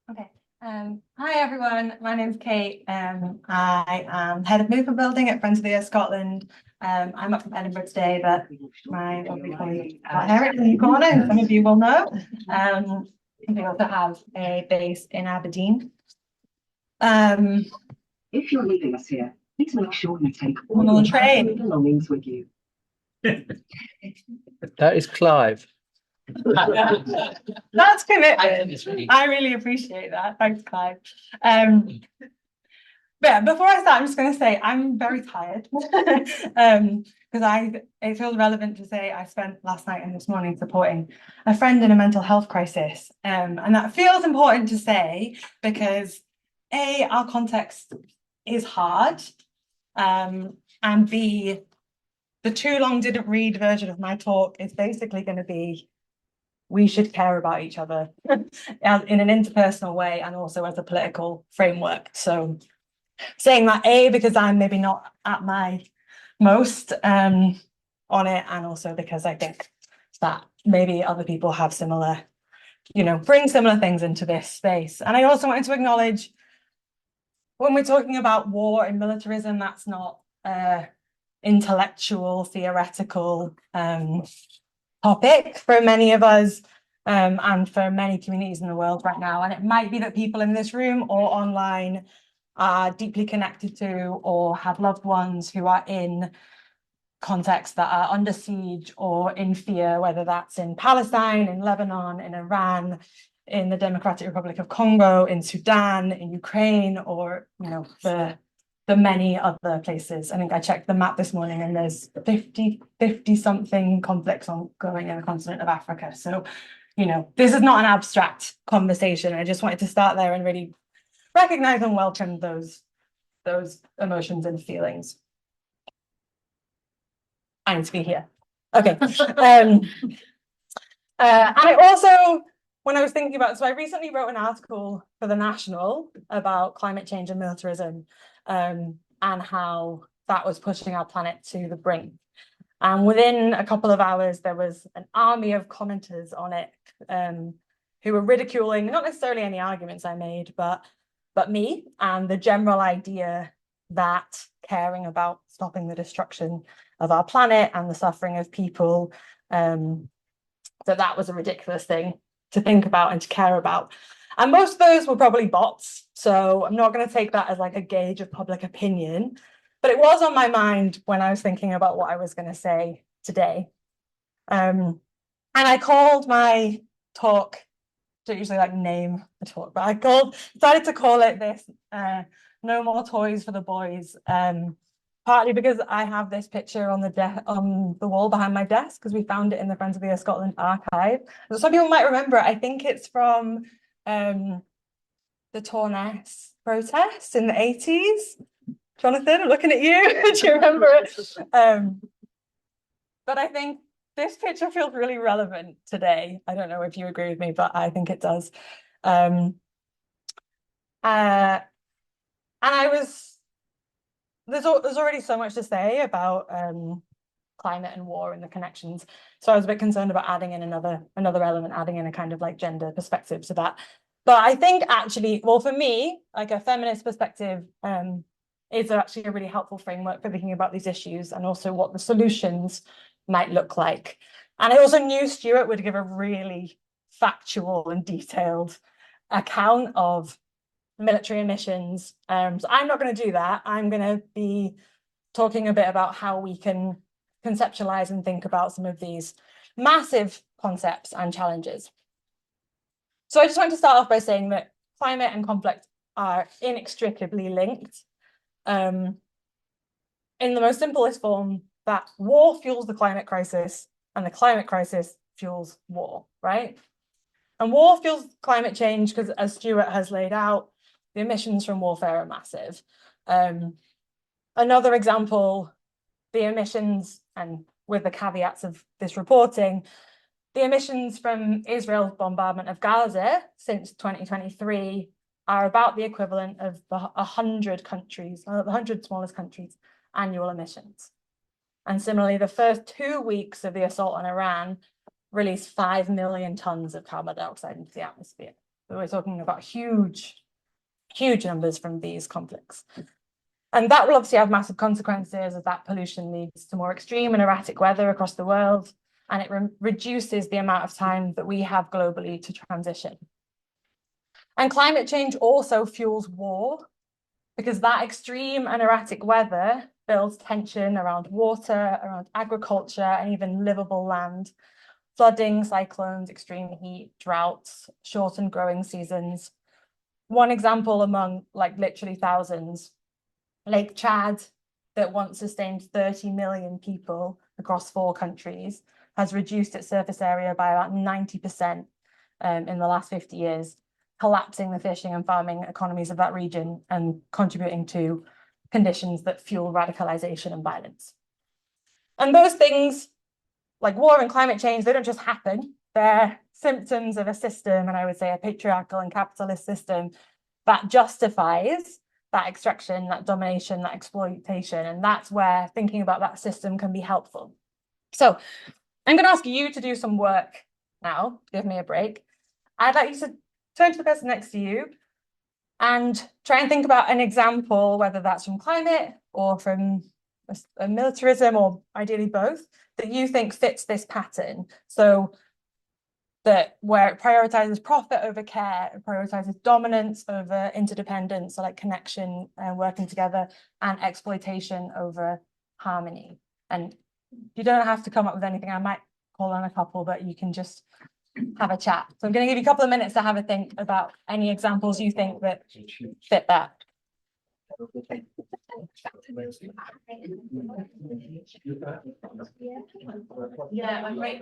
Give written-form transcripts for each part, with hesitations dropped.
Okay. Hi everyone, my name's Kate. I am head of movement building at Friends of the Earth Scotland. I'm up from Edinburgh today, but my lovely colleague Eric in the corner, who some of you will know. We also have a base in Aberdeen. If you're leaving us here, please make sure you take all On your personal belongings with you. That is Clive. That's commitment. I really appreciate that. Thanks, Clive. But before I start, I'm just going to say I'm very tired because it feels relevant to say I spent last night and this morning supporting a friend in a mental health crisis, and that feels important to say because A, our context is hard, and B, the too long didn't read version of my talk is basically going to be we should care about each other in an interpersonal way and also as a political framework. So saying that A, because I'm maybe not at my most on it, and also because I think that maybe other people have similar, bring similar things into this space. And I also wanted to acknowledge when we're talking about war and militarism, that's not intellectual, theoretical topic for many of us and for many communities in the world right now. And it might be that people in this room or online are deeply connected to or have loved ones who are in contexts that are under siege or in fear, whether that's in Palestine, in Lebanon, in Iran, in the Democratic Republic of Congo, in Sudan, in Ukraine, or the many other places. I think I checked the map this morning and there's 50 something conflicts ongoing in the continent of Africa. So, this is not an abstract conversation. I just wanted to start there and really recognize and welcome those emotions and feelings. I need to be here. Okay. And I also, when I was thinking about, so I recently wrote an article for The National about climate change and militarism, and how that was pushing our planet to the brink. And within a couple of hours, there was an army of commenters on it who were ridiculing not necessarily any arguments I made, but me and the general idea that caring about stopping the destruction of our planet and the suffering of people, that was a ridiculous thing to think about and to care about. And most of those were probably bots, so I'm not going to take that as like a gauge of public opinion, but it was on my mind when I was thinking about what I was going to say today. And I called my talk, don't usually like name a talk, but I decided to call it this, No More Toys for the Boys, partly because I have this picture on the wall behind my desk because we found it in the Friends of the Earth Scotland archive. So some people might remember it. I think it's from the Torness protests in the 80s. Jonathan, I'm looking at you. Do you remember it? But I think this picture feels really relevant today. I don't know if you agree with me, but I think it does. And there's already so much to say about climate and war and the connections. So I was a bit concerned about adding in another element, adding in a kind of like gender perspective to that. But I think actually, well, for me, like a feminist perspective is actually a really helpful framework for thinking about these issues and also what the solutions might look like. And I also knew Stuart would give a really factual and detailed account of military emissions. So I'm not going to do that. I'm going to be talking a bit about how we can conceptualize and think about some of these massive concepts and challenges. So I just want to start off by saying that climate and conflict are inextricably linked. In the most simplest form, that war fuels the climate crisis and the climate crisis fuels war, right? And war fuels climate change because, as Stuart has laid out, the emissions from warfare are massive. Another example, the emissions, and with the caveats of this reporting, the emissions from Israel's bombardment of Gaza since 2023 are about the equivalent of the 100 countries, the 100 smallest countries' annual emissions. And similarly, the first 2 weeks of the assault on Iran released 5 million tons of carbon dioxide into the atmosphere. We're talking about huge numbers from these conflicts. And that will obviously have massive consequences as that pollution leads to more extreme and erratic weather across the world, and it reduces the amount of time that we have globally to transition. And climate change also fuels war, because that extreme and erratic weather builds tension around water, around agriculture, and even livable land. Flooding, cyclones, extreme heat, droughts, shortened growing seasons. One example among like literally thousands, Lake Chad, that once sustained 30 million people across 4 countries, has reduced its surface area by about 90% in the last 50 years, collapsing the fishing and farming economies of that region and contributing to conditions that fuel radicalization and violence. And those things, like war and climate change, they don't just happen. They're symptoms of a system, and I would say a patriarchal and capitalist system that justifies that extraction, that domination, that exploitation. And that's where thinking about that system can be helpful. So I'm going to ask you to do some work now. Give me a break. I'd like you to turn to the person next to you and try and think about an example, whether that's from climate or from a militarism, or ideally both, that you think fits this pattern. So that where it prioritizes profit over care, it prioritizes dominance over interdependence, so like connection and working together, and exploitation over harmony. And you don't have to come up with anything. I might call on a couple, but you can just have a chat. So I'm going to give you a couple of minutes to have a think about any examples you think that fit that. Yeah, I'm right.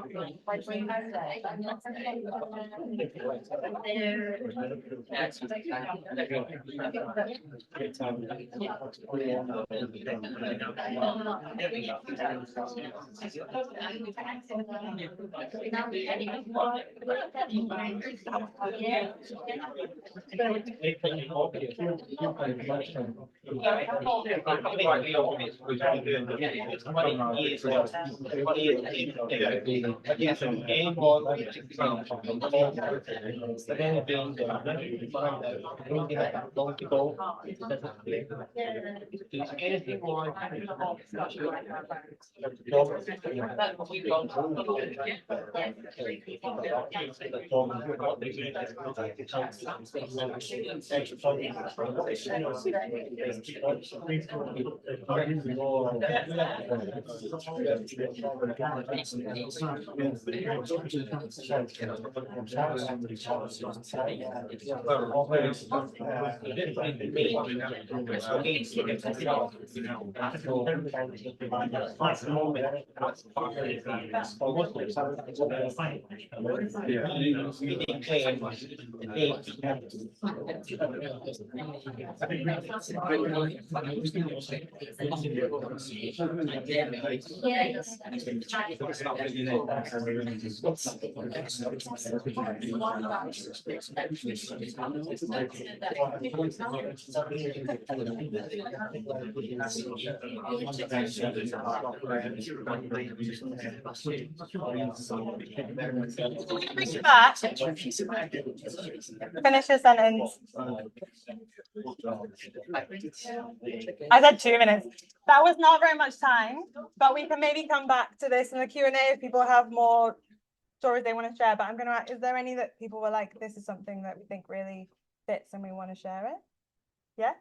Finish your sentence. I said 2 minutes. That was not very much time, but we can maybe come back to this in the Q&A if people have more stories they want to share. But I'm going to ask, is there any that people were like, this is something that we think really fits and we want to share it? Yeah?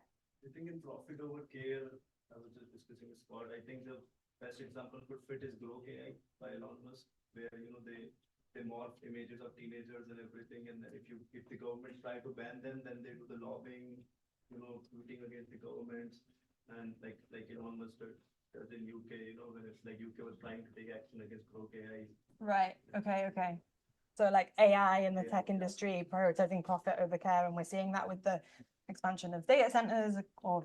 I think in profit over care, I was just discussing with Scott, I think the best example could fit is Grow AI by Elon Musk, where, you know, they morph images of teenagers and everything. And then if the government try to ban them, then they do the lobbying, you know, tweeting against the governments. And like Elon Musk does in UK, you know, when it's like UK was trying to take action against Grow AI. Right. Okay. So like AI in the tech industry prioritizing profit over care, and we're seeing that with the expansion of data centers or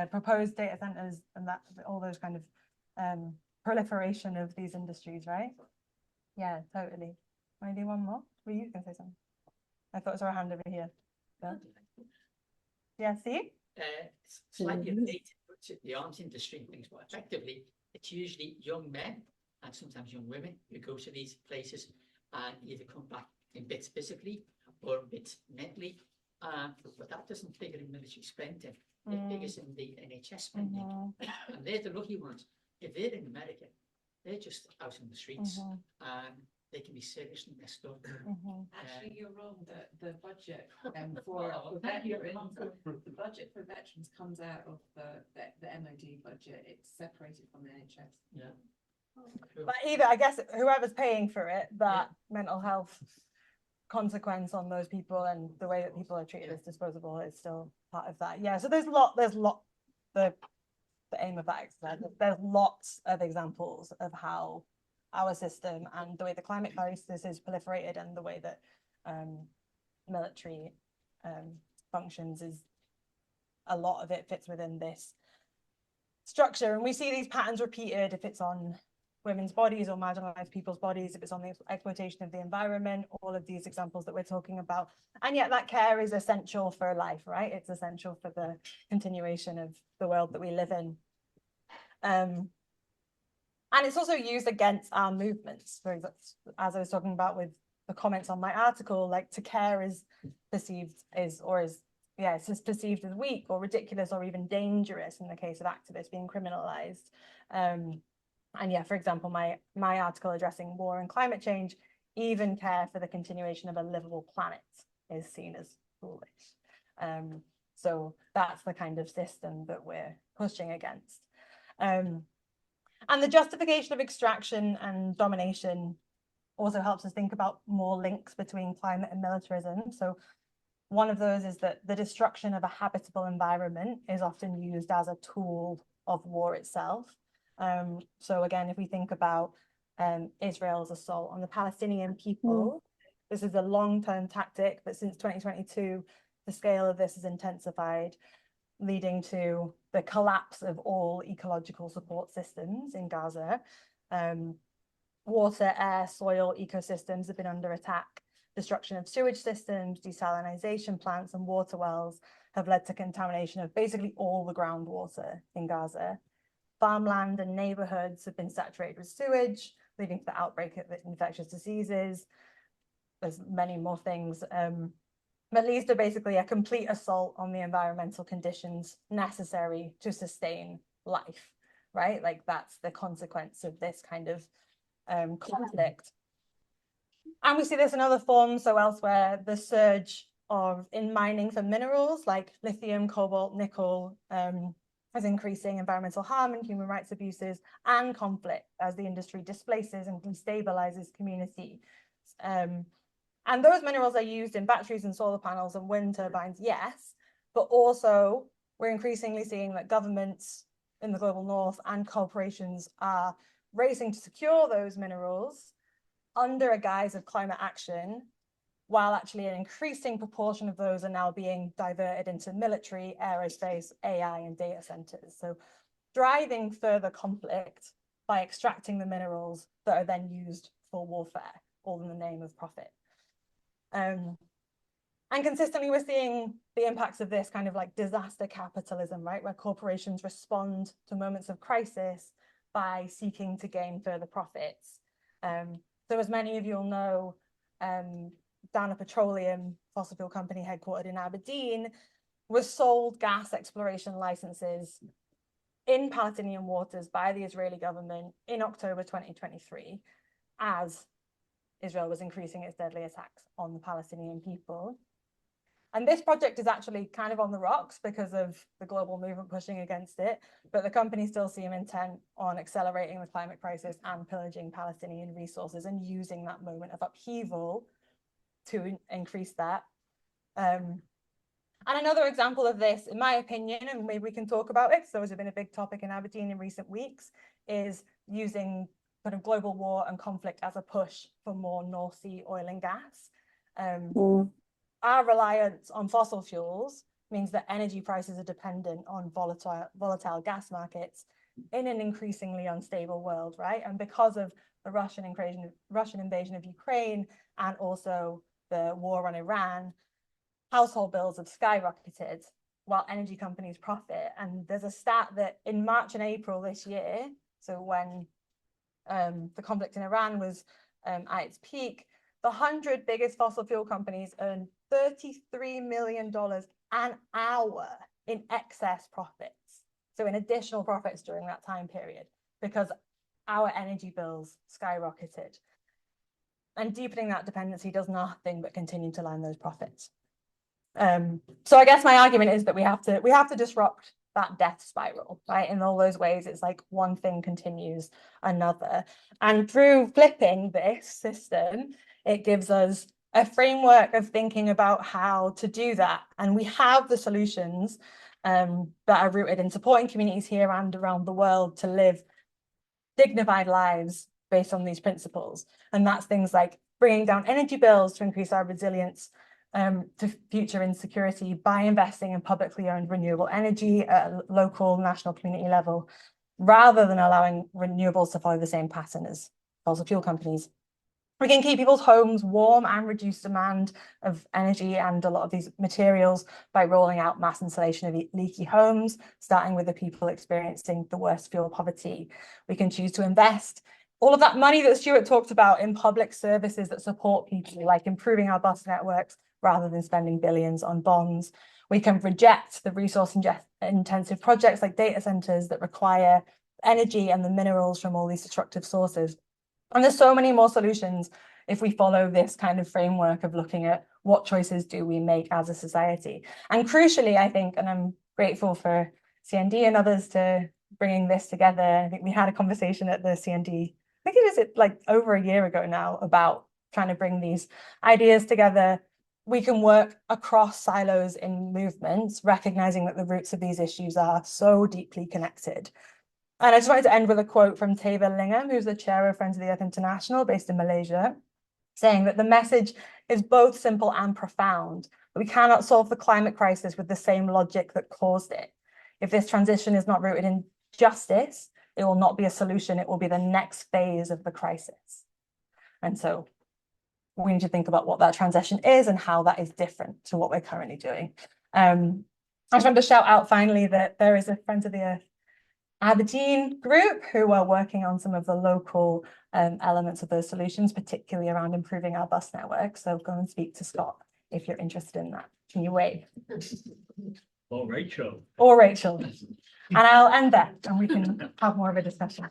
proposed data centers, and that all those kind of proliferation of these industries, right? Yeah, totally. Want to do one more? Were you going to say something? I thought I saw a hand over here. Yeah, see? Slightly related to the arms industry and things, but effectively, it's usually young men and sometimes young women who go to these places and either come back in bits physically or a bit mentally, but that doesn't figure in military spending. It figures in the NHS spending, and they're the lucky ones. If they're in America, they're just out in the streets, and they can be seriously messed up. Actually, you're wrong. The budget for veterans, the budget for veterans comes out of the MOD budget. It's separated from the NHS. Yeah. But either, I guess, whoever's paying for it, that mental health consequence on those people and the way that people are treated as disposable is still part of that. Yeah, so there's the aim of that exercise. There's lots of examples of how our system and the way the climate crisis is proliferated and the way that military functions is, a lot of it fits within this structure. And we see these patterns repeated if it's on women's bodies or marginalized people's bodies, if it's on the exploitation of the environment, all of these examples that we're talking about. And yet that care is essential for life, right? It's essential for the continuation of the world that we live in. And it's also used against our movements. For example, as I was talking about with the comments on my article, like to care is perceived as, it's just perceived as weak or ridiculous or even dangerous in the case of activists being criminalized. And yeah, for example, my article addressing war and climate change, even care for the continuation of a livable planet is seen as foolish. So that's the kind of system that we're pushing against. And the justification of extraction and domination also helps us think about more links between climate and militarism. So one of those is that the destruction of a habitable environment is often used as a tool of war itself. So again, if we think about Israel's assault on the Palestinian people, this is a long-term tactic, but since 2022, the scale of this has intensified, leading to the collapse of all ecological support systems in Gaza. Water, air, soil, ecosystems have been under attack. Destruction of sewage systems, desalination plants and water wells have led to contamination of basically all the groundwater in Gaza. Farmland and neighborhoods have been saturated with sewage, leading to the outbreak of infectious diseases. There's many more things. But leads to basically a complete assault on the environmental conditions necessary to sustain life, right? Like that's the consequence of this kind of conflict. And we see this in other forms. So elsewhere, the surge in mining for minerals like lithium, cobalt, nickel, as increasing environmental harm and human rights abuses and conflict as the industry displaces and destabilizes community. And those minerals are used in batteries and solar panels and wind turbines, yes, but also we're increasingly seeing that governments in the global north and corporations are racing to secure those minerals under a guise of climate action, while actually an increasing proportion of those are now being diverted into military, aerospace, AI, and data centers. So driving further conflict by extracting the minerals that are then used for warfare, all in the name of profit. And consistently, we're seeing the impacts of this kind of like disaster capitalism, right? Where corporations respond to moments of crisis by seeking to gain further profits. So as many of you will know, Dana Petroleum, fossil fuel company headquartered in Aberdeen, was sold gas exploration licenses in Palestinian waters by the Israeli government in October 2023, as Israel was increasing its deadly attacks on the Palestinian people. And this project is actually kind of on the rocks because of the global movement pushing against it, but the company still seem intent on accelerating the climate crisis and pillaging Palestinian resources and using that moment of upheaval to increase that. And another example of this, in my opinion, and maybe we can talk about it, so it's been a big topic in Aberdeen in recent weeks, is using kind of global war and conflict as a push for more North Sea oil and gas. Our reliance on fossil fuels means that energy prices are dependent on volatile gas markets in an increasingly unstable world, right? And because of the Russian invasion of Ukraine and also the war on Iran, household bills have skyrocketed while energy companies profit. And there's a stat that in March and April this year, so when the conflict in Iran was at its peak, the 100 biggest fossil fuel companies earn $33 million an hour in excess profits. So in additional profits during that time period, because our energy bills skyrocketed. And deepening that dependency does nothing but continue to line those profits. So I guess my argument is that we have to disrupt that death spiral, right? In all those ways, it's like one thing continues another. And through flipping this system, it gives us a framework of thinking about how to do that. And we have the solutions that are rooted in supporting communities here and around the world to live dignified lives based on these principles. And that's things like bringing down energy bills to increase our resilience to future insecurity by investing in publicly owned renewable energy at a local, national, community level, rather than allowing renewables to follow the same pattern as fossil fuel companies. We can keep people's homes warm and reduce demand of energy and a lot of these materials by rolling out mass installation of leaky homes, starting with the people experiencing the worst fuel poverty. We can choose to invest all of that money that Stuart talked about in public services that support people, like improving our bus networks, rather than spending billions on bonds. We can reject the resource-intensive projects like data centers that require energy and the minerals from all these destructive sources. And there's so many more solutions if we follow this kind of framework of looking at what choices do we make as a society. And crucially, I think, and I'm grateful for CND and others to bringing this together. I think we had a conversation at the CND, I think it was like over a year ago now, about trying to bring these ideas together. We can work across silos in movements, recognizing that the roots of these issues are so deeply connected. And I just wanted to end with a quote from Teva Lingham, who's the chair of Friends of the Earth International based in Malaysia, saying that the message is both simple and profound. We cannot solve the climate crisis with the same logic that caused it. If this transition is not rooted in justice, it will not be a solution. It will be the next phase of the crisis. And so we need to think about what that transition is and how that is different to what we're currently doing. I just wanted to shout out finally that there is a Friends of the Earth Aberdeen group who are working on some of the local elements of those solutions, particularly around improving our bus network. So go and speak to Scott if you're interested in that. Can you wave? Or Rachel. Or Rachel. And I'll end there and we can have more of a discussion.